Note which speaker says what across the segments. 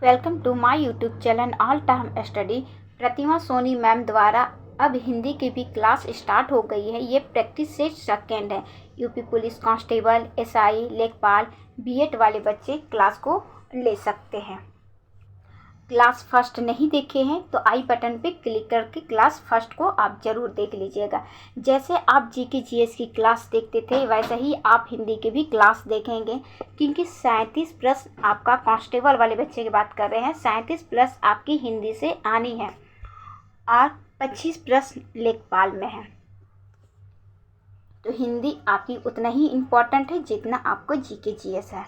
Speaker 1: Welcome to my YouTube channel all time study. Pratima Soni ma'am द्वारा अब हिंदी की भी क्लास स्टार्ट हो गई है। ये प्रैक्टिस सेट सेकेंड है। यूपी पुलिस कांस्टेबल, एसआई, लेखपाल, बीएड वाले बच्चे क्लास को ले सकते हैं। क्लास फर्स्ट नहीं देखे हैं तो आई बटन पे क्लिक करके क्लास फर्स्ट को आप ज़रूर देख लीजिएगा। जैसे आप जीके जीएस की क्लास देखते थे वैसे ही आप हिंदी की भी क्लास देखेंगे, क्योंकि 37 प्लस आपका कांस्टेबल वाले बच्चे की बात कर रहे हैं, 37 प्लस आपकी हिंदी से आनी है और 25 प्लस लेखपाल में है। तो हिंदी आपकी उतना ही इम्पोर्टेंट है जितना आपको जीके जीएस है।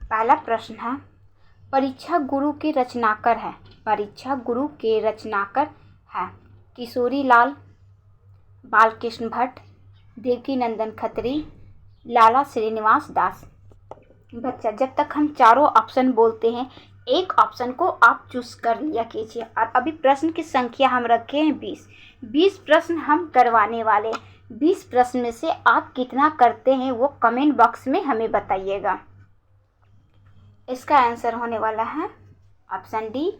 Speaker 1: पहला प्रश्न है, परीक्षा गुरु के रचनाकार है। परीक्षा गुरु के रचनाकार है किशोरी लाल, बालकृष्ण भट्ट, देवकीनंदन खत्री, लाला श्रीनिवास दास। बच्चा, जब तक हम चारों ऑप्शन बोलते हैं एक ऑप्शन को आप चूज कर लिया कीजिए। और अभी प्रश्न की संख्या हम रखे हैं 20 प्रश्न हम करवाने वाले। 20 प्रश्न में से आप कितना करते हैं वो कमेंट बॉक्स में हमें बताइएगा। इसका आंसर होने वाला है ऑप्शन डी,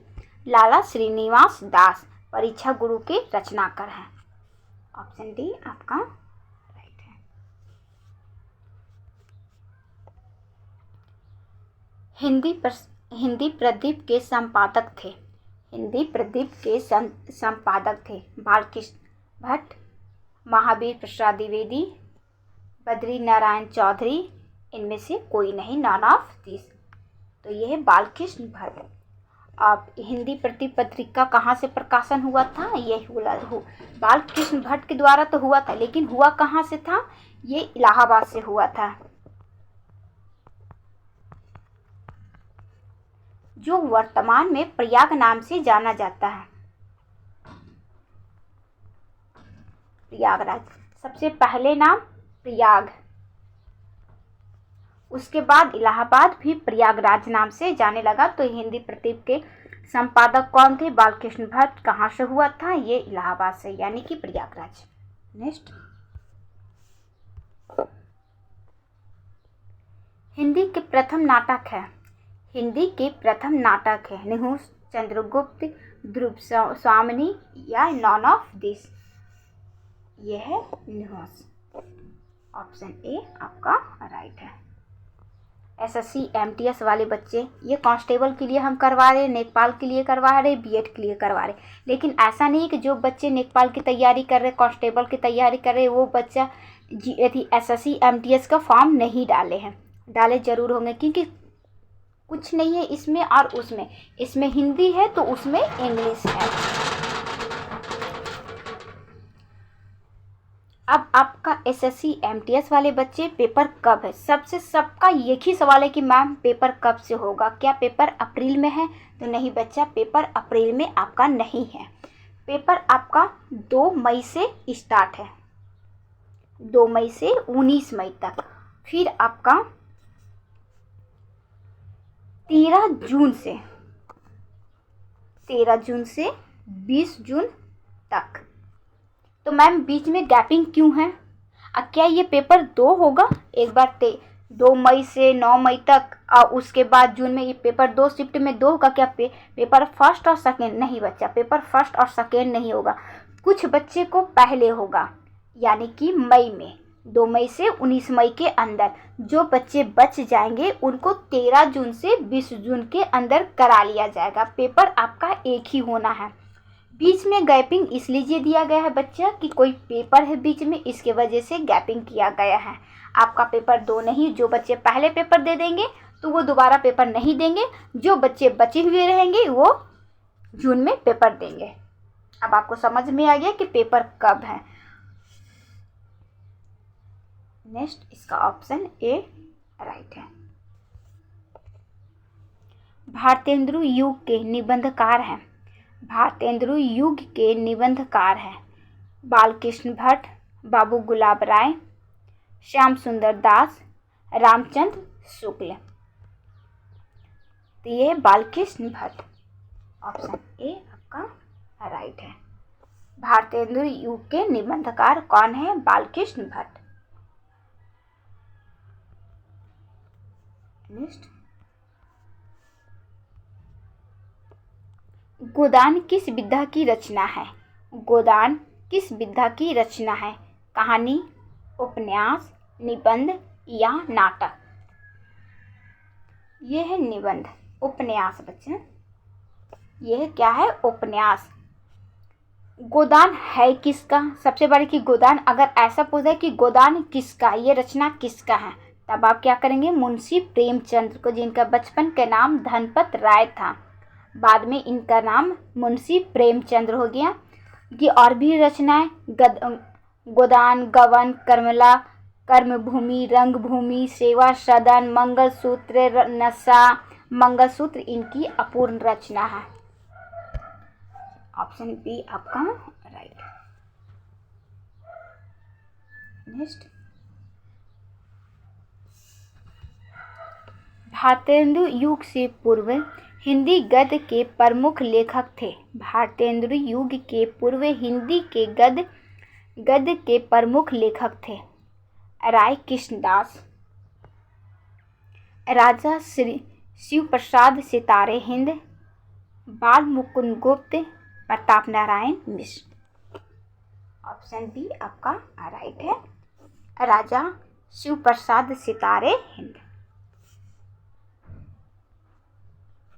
Speaker 1: लाला श्रीनिवास दास परीक्षा गुरु के रचनाकार हैं। ऑप्शन डी आपका राइट है। हिंदी प्रदीप के संपादक थे। हिंदी प्रदीप के संपादक थे बालकृष्ण भट्ट, महावीर प्रसाद द्विवेदी, बद्री नारायण चौधरी। इनमें से कोई नहीं, नॉन ऑफ दिस। तो ये है बालकृष्ण भट्ट। अब हिंदी प्रदीप पत्रिका कहाँ से प्रकाशन हुआ था? ये बालकृष्ण भट्ट के द्वारा तो हुआ था, लेकिन हुआ कहाँ से था? ये इलाहाबाद से हुआ था, जो वर्तमान में प्रयाग नाम से जाना जाता है। प्रयागराज सबसे पहले नाम प्रयाग, उसके बाद इलाहाबाद भी प्रयागराज नाम से जाने लगा। तो हिंदी प्रदीप के संपादक कौन थे? बालकृष्ण भट्ट। कहाँ से हुआ था? ये इलाहाबाद से, यानी कि प्रयागराज। नेक्स्ट, हिंदी के प्रथम नाटक है। हिंदी के प्रथम नाटक है निहुस, चंद्रगुप्त, ध्रुव स्वामिनी या नॉन ऑफ दिस। ये है निहुस। ऑप्शन ए आपका राइट है। एसएससी एमटीएस वाले बच्चे, ये कांस्टेबल के लिए हम करवा रहे, लेखपाल के लिए करवा रहे, बीएड के लिए करवा रहे। लेकिन ऐसा नहीं कि जो बच्चे लेखपाल की तैयारी कर रहे, कांस्टेबल की तैयारी कर रहे, वो बच्चा एसएससी एमटीएस का फॉर्म नहीं डाले हैं। डाले जरूर होंगे, क्योंकि कुछ नहीं है इसमें और उसमें। इसमें हिंदी है तो उसमें इंग्लिश है। अब आपका एसएससी एमटीएस वाले बच्चे पेपर कब है? सबका एक ही सवाल है कि मैम पेपर कब से होगा? क्या पेपर अप्रैल में है? तो नहीं बच्चा, पेपर अप्रैल में आपका नहीं है। पेपर आपका 2 मई से स्टार्ट है, 2 मई से 19 मई तक। फिर आपका 13 जून से 20 जून तक। तो मैम बीच में गैपिंग क्यों है? क्या ये पेपर 2 होगा? एक बार 2 मई से 9 मई तक और उसके बाद जून में ये पेपर 2 शिफ्ट में 2 होगा क्या? पेपर फर्स्ट और सेकेंड? नहीं बच्चा, पेपर फर्स्ट और सेकेंड नहीं होगा। कुछ बच्चे को पहले होगा, यानी कि मई में, 2 मई से 19 मई के अंदर। जो बच्चे बच जाएंगे उनको 13 जून से 20 जून के अंदर करा लिया जाएगा। पेपर आपका एक ही होना है। बीच में गैपिंग इसलिए दिया गया है बच्चा कि कोई पेपर है बीच में, इसके वजह से गैपिंग किया गया है। आपका पेपर 2 नहीं। जो बच्चे पहले पेपर दे देंगे तो वो दोबारा पेपर नहीं देंगे। जो बच्चे बचे हुए रहेंगे वो जून में पेपर देंगे। अब आपको समझ में आ गया कि पेपर कब है। नेक्स्ट, इसका ऑप्शन ए राइट है। भारतेंदु युग के निबंधकार हैं। भारतेंदु युग के निबंधकार हैं बालकृष्ण भट्ट, बाबू गुलाब राय, श्याम सुंदर दास, रामचंद्र शुक्ल। तो ये बालकृष्ण भट्ट। ऑप्शन ए आपका राइट है। भारतेंदु युग के निबंधकार कौन है? बालकृष्ण भट्ट। नेक्स्ट, गोदान किस विधा की रचना है? गोदान किस विधा की रचना है? कहानी, उपन्यास, निबंध या नाटक? यह है निबंध, उपन्यास बच्चे। यह क्या है? उपन्यास। गोदान है किसका? सबसे बड़ी कि गोदान अगर ऐसा पूछे कि गोदान किसका, ये रचना किसका है, तब आप क्या करेंगे? मुंशी प्रेमचंद्र को, जिनका बचपन का नाम धनपत राय था, बाद में इनका नाम मुंशी प्रेमचंद्र हो गया। ये और भी रचनाएं गोदान, गवन, कर्मला, कर्मभूमि, रंगभूमि, सेवा सदन, मंगलसूत्र, नशा, मंगलसूत्र इनकी अपूर्ण रचना है। ऑप्शन बी आपका राइट। नेक्स्ट, भारतेंदु युग से पूर्व हिंदी गद्य के प्रमुख लेखक थे। भारतेंदु युग के पूर्व हिंदी के गद्य के प्रमुख लेखक थे। राय कृष्णदास, राजा श्री शिव प्रसाद सितारे हिंद, बाल मुकुंद गुप्त, प्रताप नारायण मिश्र। ऑप्शन बी आपका राइट है, राजा शिव प्रसाद सितारे हिंद।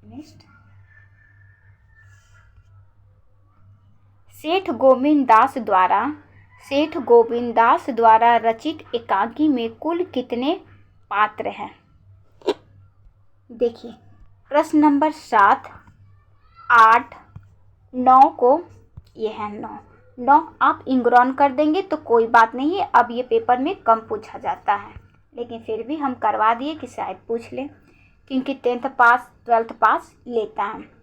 Speaker 1: नेक्स्ट, सेठ गोविंद दास द्वारा रचित एकांकी में कुल कितने पात्र हैं? देखिए, प्रश्न नंबर 7, 8, 9 को, ये है 9 आप इंग्रॉन कर देंगे तो कोई बात नहीं है। अब ये पेपर में कम पूछा जाता है, लेकिन फिर भी हम करवा दिए कि शायद पूछ लें, क्योंकि 10th पास 12th पास लेता है।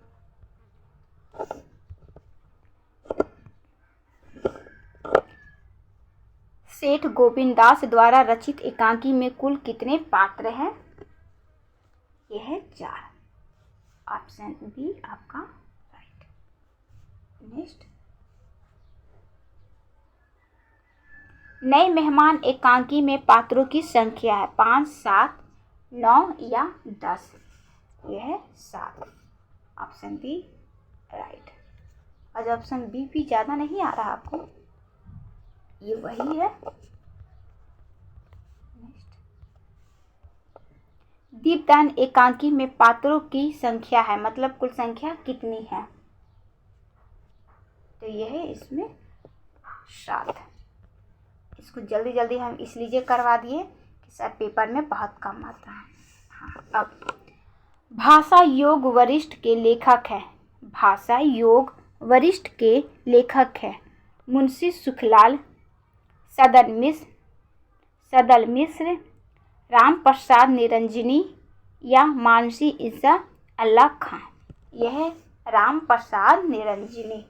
Speaker 1: सेठ गोविंद दास द्वारा रचित एकांकी में कुल कितने पात्र हैं? यह है 4। ऑप्शन बी आपका राइट। नेक्स्ट, नए मेहमान एकांकी में पात्रों की संख्या है 5, 7, 9 या 10? यह है 7। Option B right. आज ऑप्शन बी भी ज़्यादा नहीं आ रहा आपको, ये वही है। दीपदान एकांकी में पात्रों की संख्या है, मतलब कुल संख्या कितनी है? तो यह है इसमें 7। इसको जल्दी जल्दी हम इसलिए करवा दिए कि सर पेपर में बहुत कम आता है। हाँ, अब भाषा योग वरिष्ठ के लेखक है। भाषा योग वरिष्ठ के लेखक है मुंशी सुखलाल, सदल मिश्र, राम प्रसाद निरंजनी या मानसी ईसा अल्लाह खां? यह है राम प्रसाद निरंजनी।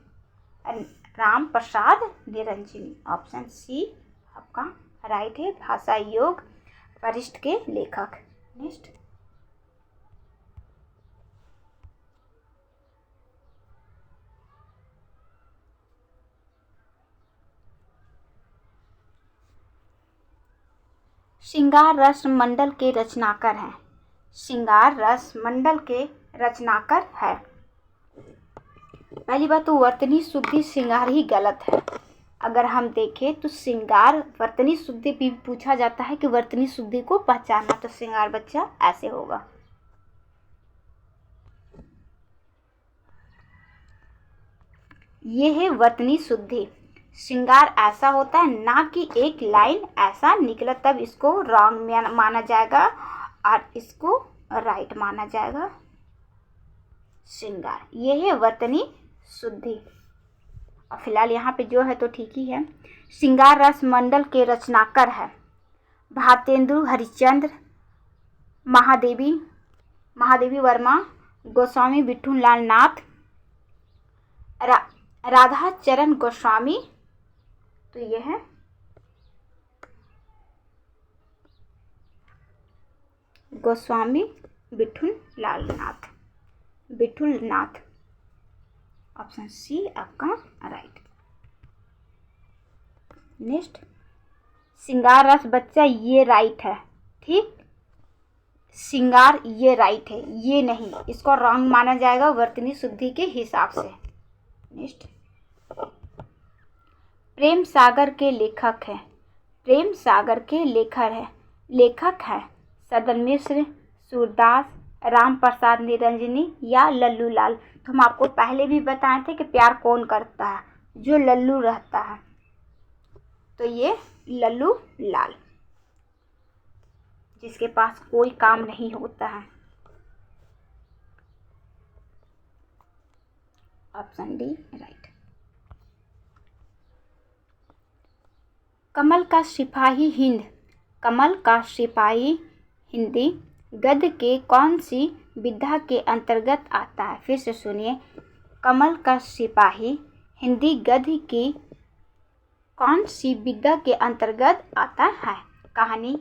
Speaker 1: ऑप्शन सी आपका राइट है, भाषा योग वरिष्ठ के लेखक। नेक्स्ट, श्रृंगार रस मंडल के रचनाकार हैं। श्रृंगार रस मंडल के रचनाकार है। पहली बात तो वर्तनी शुद्धि श्रृंगार ही गलत है। अगर हम देखें तो श्रृंगार वर्तनी शुद्धि भी पूछा जाता है कि वर्तनी शुद्धि को पहचानना, तो श्रृंगार बच्चा ऐसे होगा। ये है वर्तनी शुद्धि। श्रृंगार ऐसा होता है ना कि एक लाइन ऐसा निकला तब इसको रॉन्ग माना जाएगा और इसको राइट माना जाएगा। श्रृंगार ये है वर्तनी शुद्धि। और फिलहाल यहाँ पे जो है तो ठीक ही है। श्रृंगार रस मंडल के रचनाकार है भारतेंदु हरिश्चंद्र, महादेवी वर्मा, गोस्वामी विठुलाल नाथ, राधा चरण गोस्वामी। तो ये है गोस्वामी विठुलनाथ। ऑप्शन सी आपका राइट। नेक्स्ट, श्रृंगार रस बच्चा ये राइट है, ठीक। श्रृंगार ये राइट है, ये नहीं, इसको रॉन्ग माना जाएगा वर्तनी शुद्धि के हिसाब से। नेक्स्ट, प्रेम सागर के लेखक है, प्रेम सागर के लेखक है सदन मिश्र, सूरदास, राम प्रसाद निरंजनी या लल्लू लाल। तो हम आपको पहले भी बताए थे कि प्यार कौन करता है, जो लल्लू रहता है, तो ये लल्लू लाल, जिसके पास कोई काम नहीं होता है। Option D right. कमल का सिपाही हिंदी गद्य के कौन सी विधा के अंतर्गत आता है? फिर से सुनिए, कमल का सिपाही हिंदी गद्य की कौन सी विधा के अंतर्गत आता है? कहानी,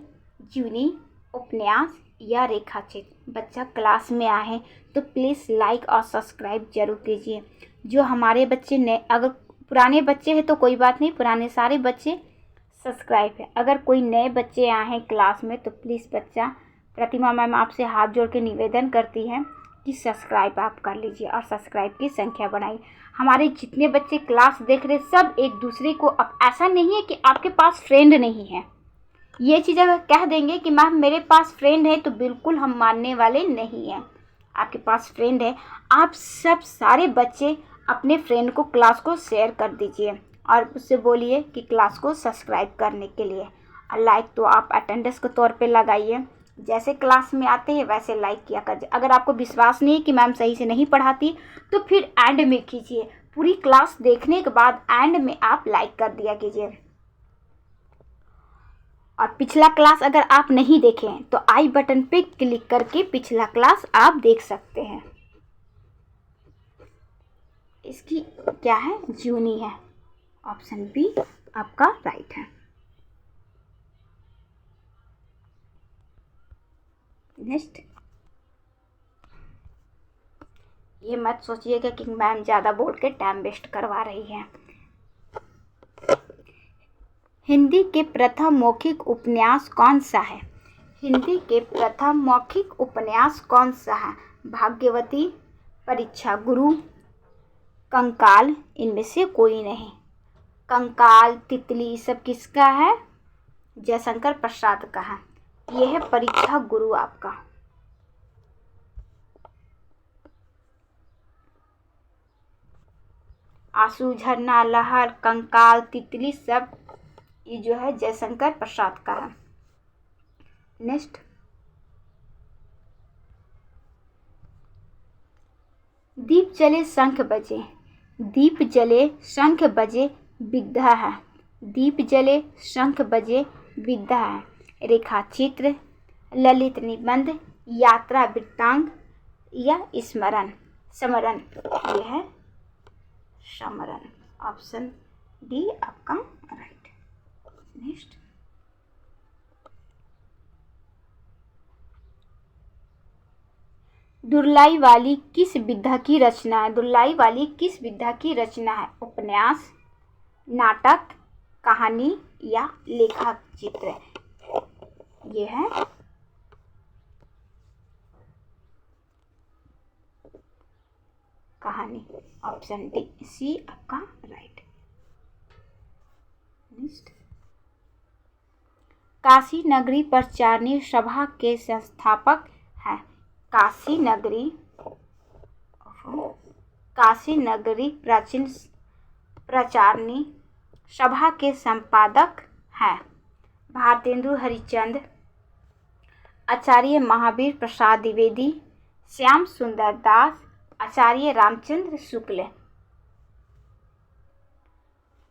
Speaker 1: जीवनी, उपन्यास या रेखाचित्र। बच्चा क्लास में आए हैं तो प्लीज़ लाइक और सब्सक्राइब जरूर कीजिए। जो हमारे बच्चे नए, अगर पुराने बच्चे हैं तो कोई बात नहीं, पुराने सारे बच्चे सब्सक्राइब है। अगर कोई नए बच्चे आए हैं क्लास में तो प्लीज़ बच्चा, प्रतिमा मैम आपसे हाथ जोड़ के निवेदन करती है कि सब्सक्राइब आप कर लीजिए और सब्सक्राइब की संख्या बढ़ाइए। हमारे जितने बच्चे क्लास देख रहे सब एक दूसरे को, अब ऐसा नहीं है कि आपके पास फ्रेंड नहीं है, ये चीज़ अगर कह देंगे कि मैम मेरे पास फ्रेंड है तो बिल्कुल हम मानने वाले नहीं हैं। आपके पास फ्रेंड है, आप सब सारे बच्चे अपने फ्रेंड को, क्लास को शेयर कर दीजिए और उससे बोलिए कि क्लास को सब्सक्राइब करने के लिए। और लाइक तो आप अटेंडेंस के तौर पे लगाइए, जैसे क्लास में आते हैं वैसे लाइक किया कर। अगर आपको विश्वास नहीं है कि मैम सही से नहीं पढ़ाती तो फिर एंड में कीजिए, पूरी क्लास देखने के बाद एंड में आप लाइक कर दिया कीजिए। और पिछला क्लास अगर आप नहीं देखें तो आई बटन पे क्लिक करके पिछला क्लास आप देख सकते हैं। इसकी क्या है? जूनी है। ऑप्शन बी आपका राइट है। नेक्स्ट, ये मत सोचिएगा कि मैम ज़्यादा बोल के टाइम वेस्ट करवा रही है। हिंदी के प्रथम मौखिक उपन्यास कौन सा है? हिंदी के प्रथम मौखिक उपन्यास कौन सा है? भाग्यवती, परीक्षा गुरु, कंकाल, इनमें से कोई नहीं। कंकाल, तितली सब किसका है? जयशंकर प्रसाद का है। यह है परीक्षा गुरु आपका। आंसू, झरना, लहर, कंकाल, तितली सब ये जो है जयशंकर प्रसाद का है। नेक्स्ट, दीप जले शंख बजे, दीप जले शंख बजे विधा है। दीप जले शंख बजे विधा है। रेखाचित्र, ललित निबंध, यात्रा वृत्तांत या स्मरण समरण। यह है समरण। ऑप्शन डी आपका राइट। नेक्स्ट, दुर्लाई वाली किस विधा की रचना है? दुर्लाई वाली किस विधा की रचना है? उपन्यास, नाटक, कहानी या लेखक चित्र। ये है कहानी। ऑप्शन डी सी आपका राइट। नेक्स्ट, काशी नगरी प्रचारणी सभा के संस्थापक है। काशी नगरी प्राचीन प्रचारणी सभा के संपादक है। भारतेंदु हरिश्चंद्र, आचार्य महावीर प्रसाद द्विवेदी, श्याम सुंदर दास, आचार्य रामचंद्र शुक्ल।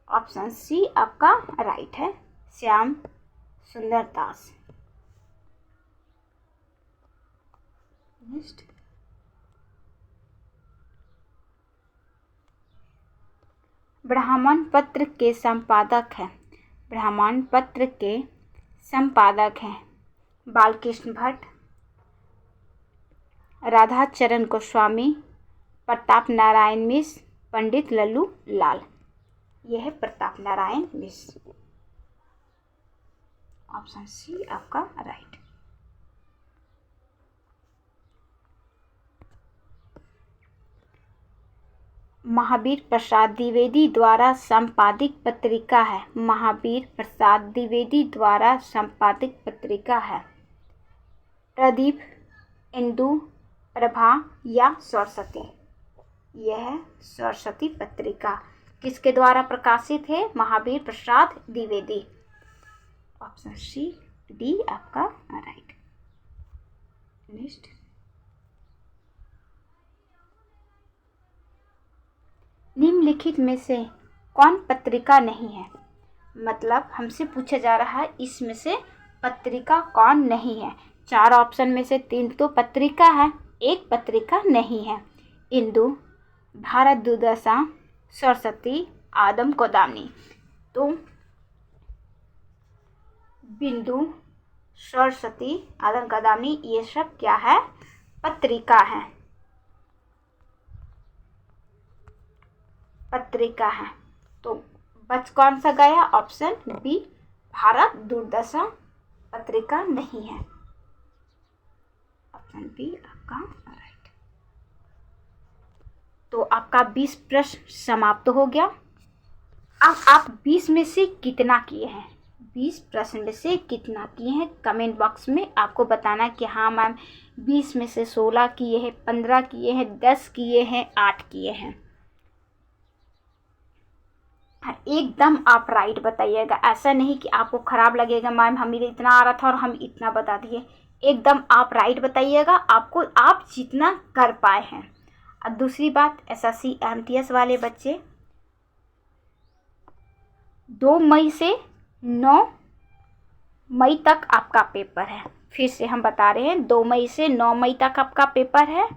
Speaker 1: ऑप्शन सी आपका राइट है, श्याम सुंदर दास। नेक्स्ट, ब्राह्मण पत्र के संपादक है। ब्राह्मण पत्र के संपादक हैं बालकृष्ण भट्ट, राधाचरण गोस्वामी, प्रताप नारायण मिश्र, पंडित लल्लू लाल। यह है प्रताप नारायण मिश्र। ऑप्शन सी आपका राइट। महावीर प्रसाद द्विवेदी द्वारा संपादित पत्रिका है? महावीर प्रसाद द्विवेदी द्वारा संपादित पत्रिका है प्रदीप, इंदु, प्रभा या सरस्वती? यह है सरस्वती पत्रिका। किसके द्वारा प्रकाशित है? Mahavir Prasad Dwivedi. Option C D आपका राइट। नेक्स्ट, निम्नलिखित में से कौन पत्रिका नहीं है? मतलब हमसे पूछा जा रहा है इसमें से पत्रिका कौन नहीं है। 4 ऑप्शन में से 3 तो पत्रिका है, 1 पत्रिका नहीं है। इंदु, भारत दुर्दशा, सरस्वती, आदम गोदावरी। तो बिंदु, सरस्वती, आदम गोदावरी ये सब क्या है? पत्रिका है, पत्रिका है। तो बच कौन सा गया? ऑप्शन बी, भारत दुर्दशा पत्रिका नहीं है। ऑप्शन बी आपका राइट। तो आपका 20 प्रश्न समाप्त हो गया। अब आप 20 में से कितना किए हैं? 20 प्रश्न में से कितना किए हैं कमेंट बॉक्स में आपको बताना कि हाँ मैम 20 में से 16 किए हैं, 15 किए हैं, 10 किए हैं, 8 किए हैं। एकदम आप राइट बताइएगा। ऐसा नहीं कि आपको ख़राब लगेगा मैम हमें इतना आ रहा था और हम इतना बता दिए। एकदम आप राइट बताइएगा, आपको आप जितना कर पाए हैं। और दूसरी बात, एसएससी एमटीएस वाले बच्चे 2 मई से 9 मई तक आपका पेपर है। फिर से हम बता रहे हैं 2 मई से 9 मई तक आपका पेपर है।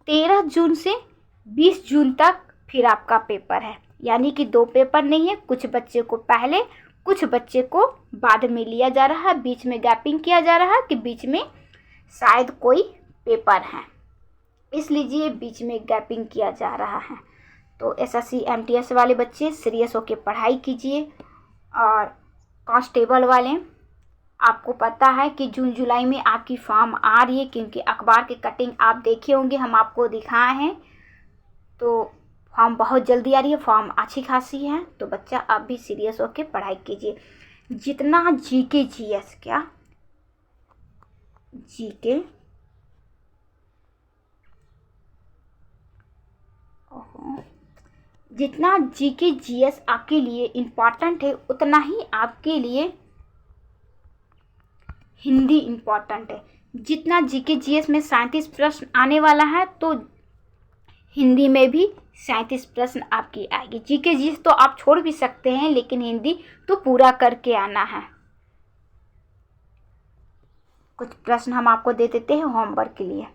Speaker 1: 13 जून से 20 जून तक फिर आपका पेपर है। यानी कि 2 पेपर नहीं है, कुछ बच्चे को पहले कुछ बच्चे को बाद में लिया जा रहा है, बीच में गैपिंग किया जा रहा है कि बीच में शायद कोई पेपर है, इसलिए बीच में गैपिंग किया जा रहा है। तो एसएससी एमटीएस वाले बच्चे सीरियस होकर पढ़ाई कीजिए। और कांस्टेबल वाले आपको पता है कि जून जुलाई में आपकी फॉर्म आ रही है, क्योंकि अखबार के कटिंग आप देखे होंगे, हम आपको दिखाए हैं। तो फॉर्म बहुत जल्दी आ रही है, फॉर्म अच्छी खासी है। तो बच्चा आप भी सीरियस होकर पढ़ाई कीजिए। जितना जीके जीएस, क्या जीके, जितना जीके जीएस आपके लिए इम्पॉर्टेंट है उतना ही आपके लिए हिंदी इम्पॉर्टेंट है। जितना जीके जीएस में 37 प्रश्न आने वाला है, तो हिंदी में भी 37 प्रश्न आपकी आएगी। जीके जीएस तो आप छोड़ भी सकते हैं, लेकिन हिंदी तो पूरा करके आना है। कुछ प्रश्न हम आपको दे देते हैं होमवर्क के लिए।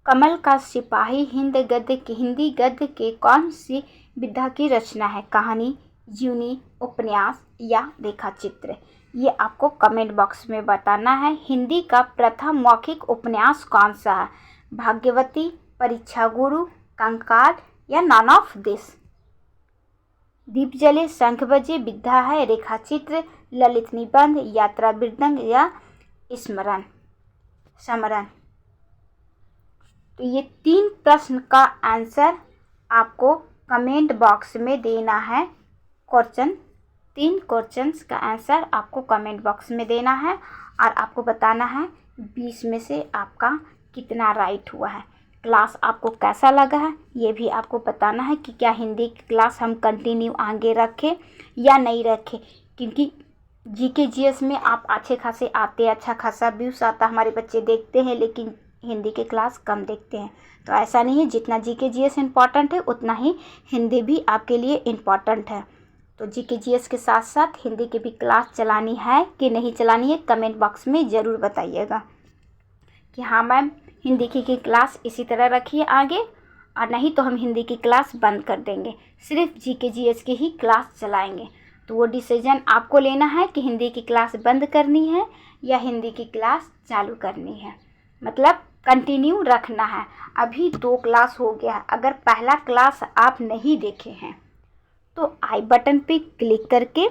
Speaker 1: कमल का सिपाही हिंदी गद्य के कौन सी विधा की रचना है? कहानी, जीवनी, उपन्यास या रेखाचित्र? ये आपको कमेंट बॉक्स में बताना है। हिंदी का प्रथम मौखिक उपन्यास कौन सा है? भाग्यवती, परीक्षा गुरु, कंकाल या नॉन ऑफ दिस? दीप जले शंख बजे विधा है, रेखाचित्र, ललित निबंध, यात्रा वृदंग या समरण? तो ये 3 प्रश्न का आंसर आपको कमेंट बॉक्स में देना है। 3 क्वेश्चंस का आंसर आपको कमेंट बॉक्स में देना है और आपको बताना है 20 में से आपका कितना राइट हुआ है। क्लास आपको कैसा लगा है ये भी आपको बताना है कि क्या हिंदी की क्लास हम कंटिन्यू आगे रखें या नहीं रखें, क्योंकि जीके जीएस में आप अच्छे खासे आते, अच्छा खासा व्यूज आता, हमारे बच्चे देखते हैं, लेकिन हिंदी की क्लास कम देखते हैं। तो ऐसा नहीं है, जितना जीके जीएस इम्पॉर्टेंट है उतना ही हिंदी भी आपके लिए इम्पॉर्टेंट है। तो जीके जीएस के साथ साथ हिंदी की भी क्लास चलानी है कि नहीं चलानी है, कमेंट बॉक्स में ज़रूर बताइएगा कि हाँ मैम हिंदी की क्लास इसी तरह रखिए आगे, और नहीं तो हम हिंदी की क्लास बंद कर देंगे, सिर्फ जीके जीएस की ही क्लास चलाएंगे। तो वो डिसीजन आपको लेना है कि हिंदी की क्लास बंद करनी है या हिंदी की क्लास चालू करनी है, मतलब कंटिन्यू रखना है। अभी 2 क्लास हो गया है, अगर पहला क्लास आप नहीं देखे हैं तो आई बटन पे क्लिक करके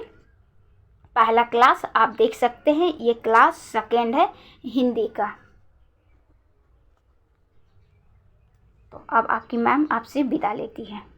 Speaker 1: पहला क्लास आप देख सकते हैं। ये क्लास सेकेंड है हिंदी का। अब आपकी मैम आपसे विदा लेती है।